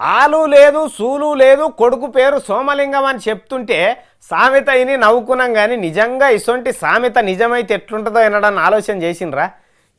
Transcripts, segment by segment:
ఆలు లేదు సూలు లేదు కొడుకు పేరు సోమలింగం అని చెప్తుంటే సామెత ఇని నవ్వుకున్నాం కానీ నిజంగా ఇసొంటి సామెత నిజమైతే ఎట్లుంటుందో వినడాన్ని ఆలోచన చేసిండ్రా.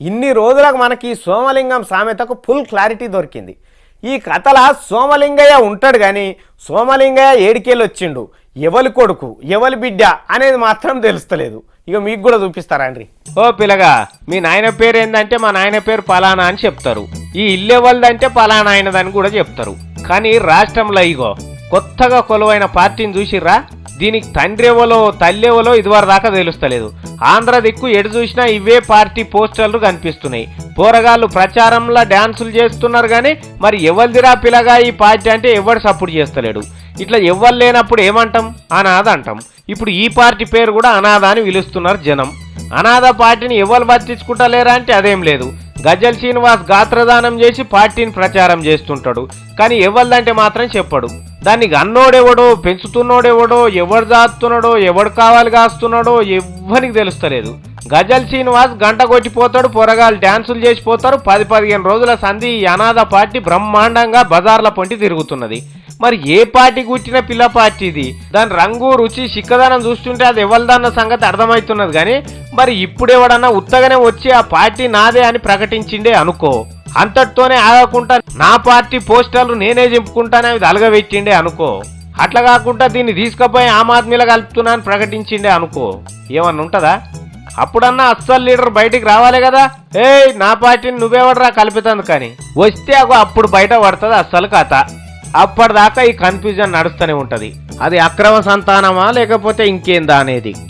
ఇన్ని రోజులకు మనకి ఈ సోమలింగం సామెతకు ఫుల్ క్లారిటీ దొరికింది. ఈ కథల సోమలింగయ్య ఉంటాడు కానీ సోమలింగయ్య ఏడికేళ్ళు వచ్చిండు, ఎవలి కొడుకు ఎవలి బిడ్డ అనేది మాత్రం తెలుస్తలేదు. ఇక మీకు కూడా చూపిస్తారా అండి. ఓ పిల్లగా, మీ నాయన పేరు ఏందంటే మా నాయన పేరు పలానా అని చెప్తారు, ఈ ఇల్లెవల్దంటే పలానా అయినదని కూడా చెప్తారు. కానీ రాష్ట్రంలో ఇగో కొత్తగా కొలువైన పార్టీని చూసిర్రా, దీనికి తండ్రి ఎవలో తల్లి ఎవలో ఇదివరకు దాకా తెలుస్తలేదు. ఆంధ్ర దిక్కు ఎటు చూసినా ఇవే పార్టీ పోస్టర్లు కనిపిస్తున్నాయి. పోరగాళ్ళు ప్రచారంలో డ్యాన్సులు చేస్తున్నారు కానీ మరి ఎవరిదిరా పిల్లగా ఈ పార్టీ అంటే ఎవరు సపోర్ట్ చేస్తలేడు. ఇట్లా ఎవ్వరు లేనప్పుడు ఏమంటాం, అనాథ అంటాం. ఇప్పుడు ఈ పార్టీ పేరు కూడా అనాథ అని పిలుస్తున్నారు జనం. అనాథ పార్టీని ఎవరు పట్టించుకుంటలేరా అంటే అదేం లేదు. గజ్జల శ్రీనివాస్ గాత్రదానం చేసి పార్టీని ప్రచారం చేస్తుంటాడు, కానీ ఎవరిదంటే మాత్రం చెప్పడు. దాన్ని అన్నోడెవడో పెంచుతున్నోడెవడో ఎవడు దాస్తున్నాడో ఎవడు కావాలి కాస్తున్నాడో ఎవ్వరికి తెలుస్తలేదు. గజ్జల శ్రీనివాస్ గంట కొట్టిపోతాడు, పొరగాలు డ్యాన్సులు చేసిపోతారు. 10-15 రోజుల సంధి ఈ అనాథ పార్టీ బ్రహ్మాండంగా బజార్ల పొంటి తిరుగుతున్నది. మరి ఏ పార్టీ కూర్చిన పిల్ల పార్టీ ఇది? దాని రంగు రుచి చిక్కదనం చూస్తుంటే అది ఎవరిదన్న సంగతి అర్థమవుతున్నది. కానీ మరి ఇప్పుడు ఎవడన్నా ఉత్తగానే వచ్చి ఆ పార్టీ నాదే అని ప్రకటించిండే అనుకో, అంతటితోనే ఆగకుండా నా పార్టీ పోస్టర్లు నేనే చింపుకుంటానే అవి అలగబెట్టిండే అనుకో, అట్లా కాకుండా దీన్ని తీసుకుపోయి ఆమ్ ఆద్మీలో కలుపుతున్నా అని ప్రకటించిండే అనుకో, ఏమన్నా ఉంటుందా? అప్పుడన్నా అస్సలు లీడర్ బయటికి రావాలి కదా. నా పార్టీని నువ్వెవడరా కల్పితందు కానీ వస్తే అప్పుడు బయట పడుతుంది అస్సలు కథ. అప్పటిదాకా ఈ కన్ఫ్యూజన్ నడుస్తూనే ఉంటది, అది అక్రమ సంతానమా లేకపోతే ఇంకేందా అనేది.